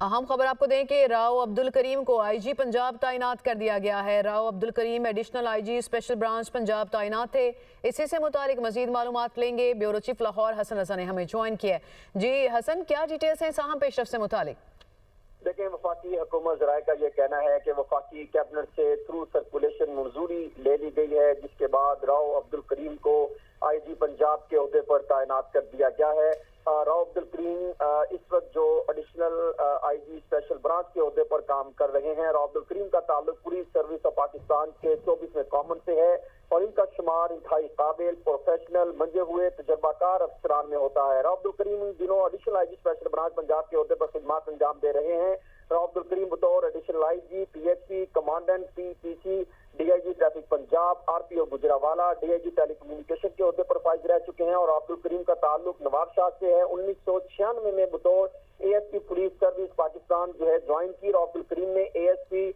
اہم خبر آپ کو دیں کہ راؤ عبدل کریم کو آئی جی پنجاب تعینات کر دیا گیا ہے۔ Rao Abdul Karim additional I G special branch Punjab تعینات تھے۔ اسی سے متعلق مزید معلومات لیں گے۔ بیورو چیف لاہور حسن رضا نے ہمیں جوائن کیا ہے۔ جی حسن، کیا ڈیٹیلز ہیں ساہم پیش رفت سے متعلق؟ دیکھیں، وفاقی حکومت ذرائع کا یہ کہنا ہے کہ وفاقی کیبنٹ سے تھرو سرکولیشن منظوری لے لی گئی ہے، جس کے بعد راؤ عبدل کریم کو آئی جی پنجاب کے عہدے پر تعینات کر دیا گیا ہے۔ راؤ عبدل کریم اس وقت جو additional I G special branch کے عہدے پر کام کر رہے ہیں۔ راؤ عبدل کریم کا تعلق پولیس سروس آف پاکستان کے 24ویں کامن سے ہے اور ان کا شمار انتہائی قابل، پروفیشنل، منجے ہوئے تجربہ کار افسران میں ہوتا ہے۔ راؤ عبدل کریم ان دنوں additional I G special branch Punjab کے عہدے پر خدمات انجام دے رہے ہیں۔ راؤ عبدل کریم بطور additional I G, P H P commandant, P P C, D I G traffic Punjab, R P O Gujranwala, D I G telecommunication کے عہدے پر فائز رہ چکے ہیں اور عبد الکریم کا تعلق نواب شاہ سے ہے۔ 1996 میں بطور A S P police service Pakistan جو ہے جوائن کی۔ راؤ عبد الکریم نے اے ایس پی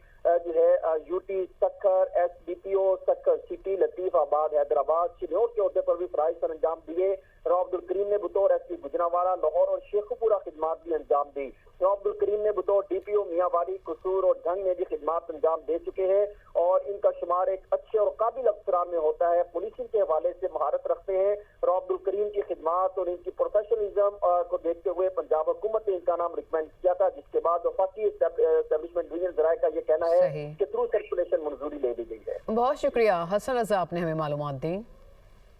جو ہے U T Sukkur, S D P O Sukkur city, Latifabad, Hyderabad, شنور کے عہدے پر بھی فرائض سر انجام دیے۔ راؤ عبد الکریم نے بطور ایس پی گجرانوالہ، لاہور اور شیخوپورہ خدمات بھی انجام دی۔ راؤ عبد الکریم نے بطور ڈی پی او میاں والی، قصور اور ڈھنگ میں بھی خدمات انجام دے چکے ہیں اور ان کا شمار ایک اچھے اور قابل افسران میں ہوتا ہے۔ پولیسنگ کے حوالے سے مہارت رکھتے ہیں۔ راؤ عبد الکریم کی خدمات اور ان کی پروفیشنلزم کو دیکھتے ہوئے پنجاب حکومت نے ان کا نام ریکمینڈ کیا تھا، جس کے بعد وفاقی اسٹیبلشمنٹ ڈویژن ذرائع کا یہ کہنا ہے کہ تھرو سرکولیشن منظوری لے لی گئی ہے۔ بہت شکریہ حسن رضا، آپ نے ہمیں معلومات دی۔